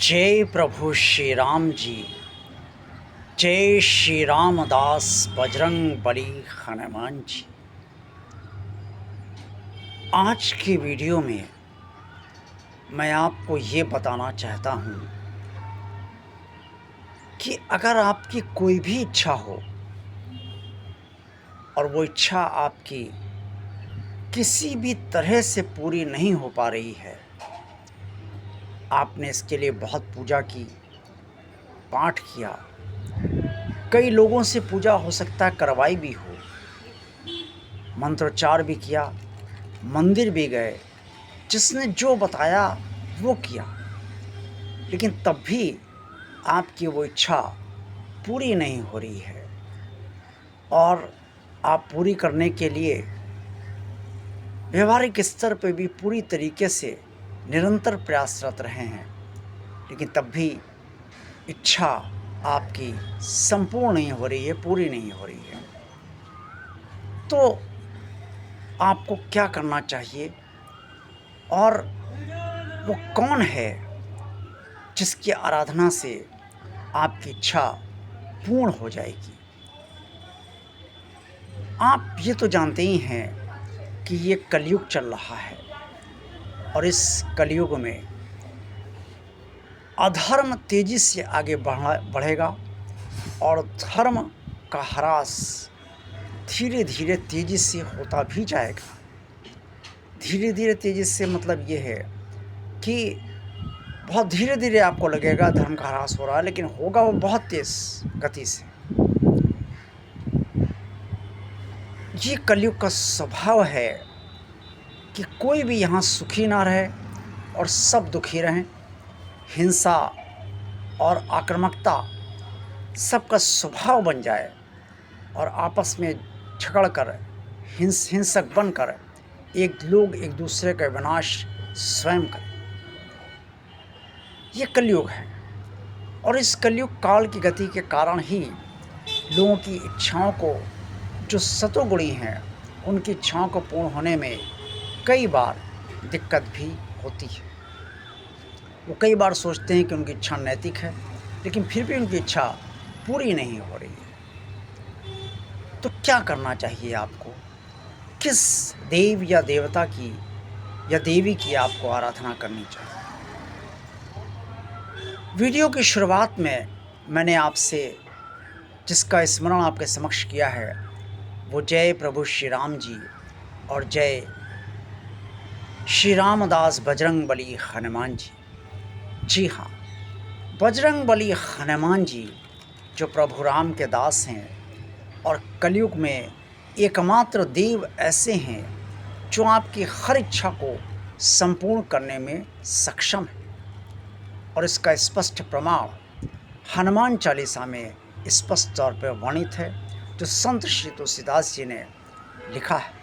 जय प्रभु श्री राम जी। जय श्री रामदास बजरंग बली हनुमान जी। आज की वीडियो में मैं आपको ये बताना चाहता हूँ कि अगर आपकी कोई भी इच्छा हो और वो इच्छा आपकी किसी भी तरह से पूरी नहीं हो पा रही है, आपने इसके लिए बहुत पूजा की, पाठ किया, कई लोगों से पूजा हो सकता है करवाई भी हो, मंत्रोच्चार भी किया, मंदिर भी गए, जिसने जो बताया वो किया, लेकिन तब भी आपकी वो इच्छा पूरी नहीं हो रही है और आप पूरी करने के लिए व्यवहारिक स्तर पर भी पूरी तरीके से निरंतर प्रयासरत रहे हैं, लेकिन तब भी इच्छा आपकी संपूर्ण नहीं हो रही है, पूरी नहीं हो रही है। तो आपको क्या करना चाहिए और वो कौन है जिसकी आराधना से आपकी इच्छा पूर्ण हो जाएगी? आप ये तो जानते ही हैं कि ये कलयुग चल रहा है और इस कलयुग में अधर्म तेजी से आगे बढ़ेगा और धर्म का ह्रास धीरे धीरे तेजी से होता भी जाएगा। धीरे धीरे तेजी से मतलब ये है कि बहुत धीरे धीरे आपको लगेगा धर्म का ह्रास हो रहा है, लेकिन होगा वो बहुत तेज गति से। ये कलयुग का स्वभाव है कि कोई भी यहाँ सुखी ना रहे और सब दुखी रहें। हिंसा और आक्रामकता सबका स्वभाव बन जाए और आपस में झगड़कर हिंसक बनकर लोग एक दूसरे का विनाश स्वयं करें। ये कलयुग है और इस कलयुग काल की गति के कारण ही लोगों की इच्छाओं को, जो सतोगुणी हैं, उनकी इच्छाओं को पूर्ण होने में कई बार दिक्कत भी होती है। वो कई बार सोचते हैं कि उनकी इच्छा नैतिक है, लेकिन फिर भी उनकी इच्छा पूरी नहीं हो रही है। तो क्या करना चाहिए आपको? किस देव या देवता की या देवी की आपको आराधना करनी चाहिए? वीडियो की शुरुआत में मैंने आपसे जिसका स्मरण आपके समक्ष किया है वो जय प्रभु श्री राम जी और जय श्री रामदास बजरंग बली हनुमान जी। जी हाँ, बजरंग बली हनुमान जी जो प्रभु राम के दास हैं और कलयुग में एकमात्र देव ऐसे हैं जो आपकी हर इच्छा को संपूर्ण करने में सक्षम है। और इसका स्पष्ट प्रमाण हनुमान चालीसा में स्पष्ट तौर पर वर्णित है, जो संत श्री तुलसीदास जी ने लिखा है।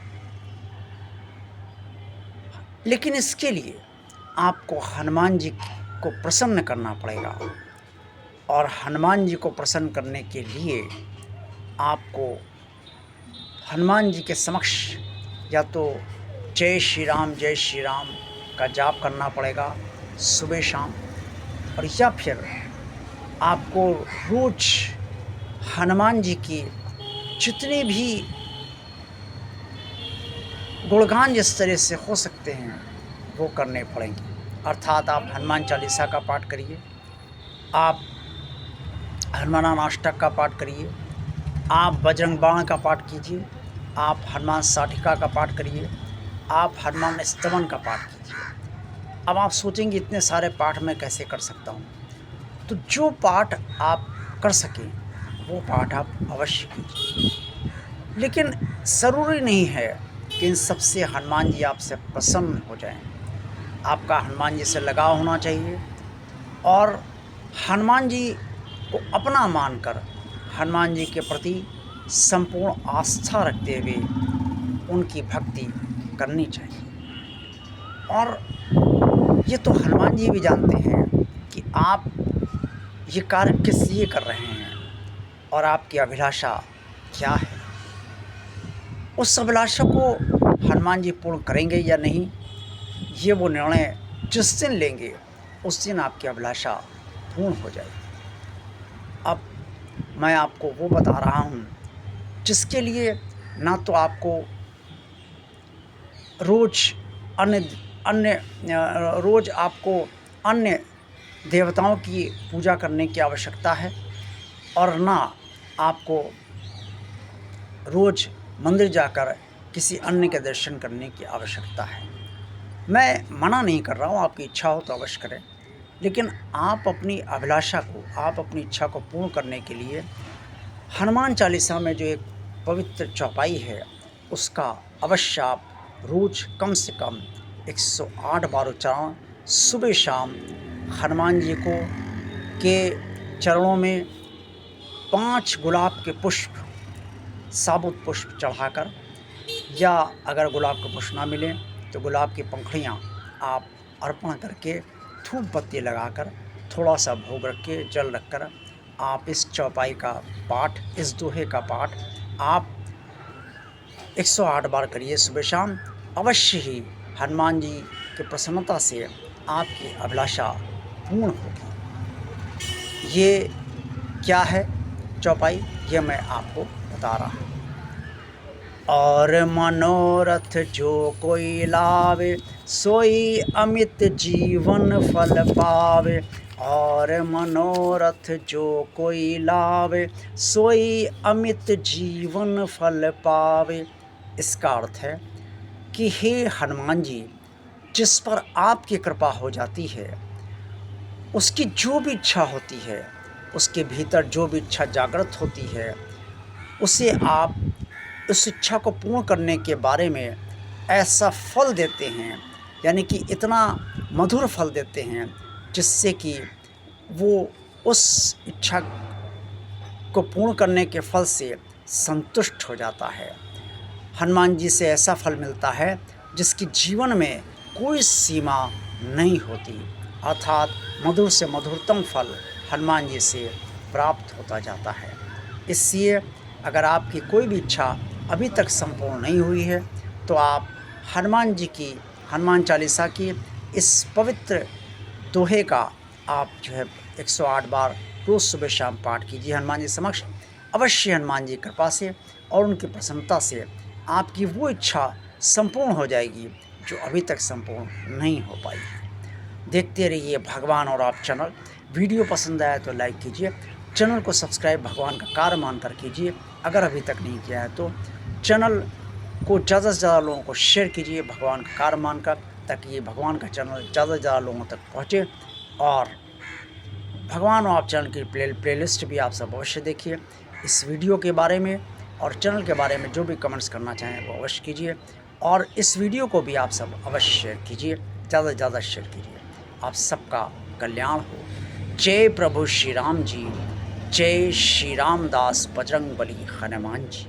लेकिन इसके लिए आपको हनुमान जी को प्रसन्न करना पड़ेगा और हनुमान जी को प्रसन्न करने के लिए आपको हनुमान जी के समक्ष या तो जय श्री राम का जाप करना पड़ेगा सुबह शाम, और या फिर आपको रोज हनुमान जी की जितनी भी गुणगान जिस तरह से हो सकते हैं वो करने पड़ेंगे। अर्थात आप हनुमान चालीसा का पाठ करिए, आप हनुमानाष्टक का पाठ करिए, आप बजरंग बाण का पाठ कीजिए, आप हनुमान साटिका का पाठ करिए, आप हनुमान स्तवन का पाठ कीजिए। अब आप सोचेंगे इतने सारे पाठ मैं कैसे कर सकता हूँ? तो जो पाठ आप कर सकें वो पाठ आप अवश्य कीजिए, लेकिन ज़रूरी नहीं है कि इन सबसे हनुमान जी आपसे प्रसन्न हो जाएं। आपका हनुमान जी से लगाव होना चाहिए और हनुमान जी को अपना मानकर हनुमान जी के प्रति संपूर्ण आस्था रखते हुए उनकी भक्ति करनी चाहिए। और ये तो हनुमान जी भी जानते हैं कि आप ये कार्य किस लिए कर रहे हैं और आपकी अभिलाषा क्या है। उस अभिलाषा को हनुमान जी पूर्ण करेंगे या नहीं, ये वो निर्णय जिस दिन लेंगे उस दिन आपकी अभिलाषा पूर्ण हो जाएगी। अब मैं आपको वो बता रहा हूँ जिसके लिए ना तो आपको रोज़ अन्य अन्य रोज़ आपको अन्य देवताओं की पूजा करने की आवश्यकता है और ना आपको रोज़ मंदिर जाकर किसी अन्य के दर्शन करने की आवश्यकता है। मैं मना नहीं कर रहा हूँ, आपकी इच्छा हो तो अवश्य करें, लेकिन आप अपनी अभिलाषा को, आप अपनी इच्छा को पूर्ण करने के लिए हनुमान चालीसा में जो एक पवित्र चौपाई है, उसका अवश्य आप रोज़ कम से कम 108 बार उच्चारण सुबह शाम हनुमान जी को के चरणों में 5 गुलाब के पुष्प, साबुत पुष्प चढ़ाकर, या अगर गुलाब के पुष्प ना मिलें तो गुलाब की पंखुड़ियाँ आप अर्पण करके धूप बत्ती लगाकर थोड़ा सा भोग रख के जल रखकर आप इस चौपाई का पाठ, इस दोहे का पाठ आप 108 बार करिए सुबह शाम। अवश्य ही हनुमान जी की प्रसन्नता से आपकी अभिलाषा पूर्ण होगी। ये क्या है चौपाई, ये मैं आपको बता रहा हूँ। और मनोरथ जो कोई लावे, सोई अमित जीवन फल पावे। और मनोरथ जो कोई लावे, सोई अमित जीवन फल पावे। इसका अर्थ है कि हे हनुमान जी, जिस पर आपकी कृपा हो जाती है, उसकी जो भी इच्छा होती है, उसके भीतर जो भी इच्छा जागृत होती है, उसे आप उस इच्छा को पूर्ण करने के बारे में ऐसा फल देते हैं, यानी कि इतना मधुर फल देते हैं जिससे कि वो उस इच्छा को पूर्ण करने के फल से संतुष्ट हो जाता है। हनुमान जी से ऐसा फल मिलता है जिसकी जीवन में कोई सीमा नहीं होती, अर्थात मधुर से मधुरतम फल हनुमान जी से प्राप्त होता जाता है। इसलिए अगर आपकी कोई भी इच्छा अभी तक संपूर्ण नहीं हुई है तो आप हनुमान जी की, हनुमान चालीसा की इस पवित्र दोहे का आप जो है 108 बार रोज़ सुबह शाम पाठ कीजिए हनुमान जी समक्ष। अवश्य हनुमान जी की कृपा से और उनकी प्रसन्नता से आपकी वो इच्छा संपूर्ण हो जाएगी जो अभी तक संपूर्ण नहीं हो पाई है। देखते रहिए भगवान और आप चैनल। वीडियो पसंद आया तो लाइक कीजिए, चैनल को सब्सक्राइब भगवान का कार्य मानकर कीजिए। अगर अभी तक नहीं किया है तो चैनल को ज़्यादा से ज़्यादा लोगों को शेयर कीजिए भगवान का कार्य मानकर, ताकि ये भगवान का चैनल ज़्यादा से ज़्यादा लोगों तक पहुँचे। और भगवान और आप चैनल की प्लेलिस्ट भी आप सब अवश्य देखिए। इस वीडियो के बारे में और चैनल के बारे में जो भी कमेंट्स करना चाहें वो अवश्य कीजिए, और इस वीडियो को भी आप सब अवश्य शेयर कीजिए, ज़्यादा से ज़्यादा शेयर कीजिए। आप सबका कल्याण हो। जय प्रभु श्री राम जी, जय श्री रामदास बजरंग बली हनुमान जी।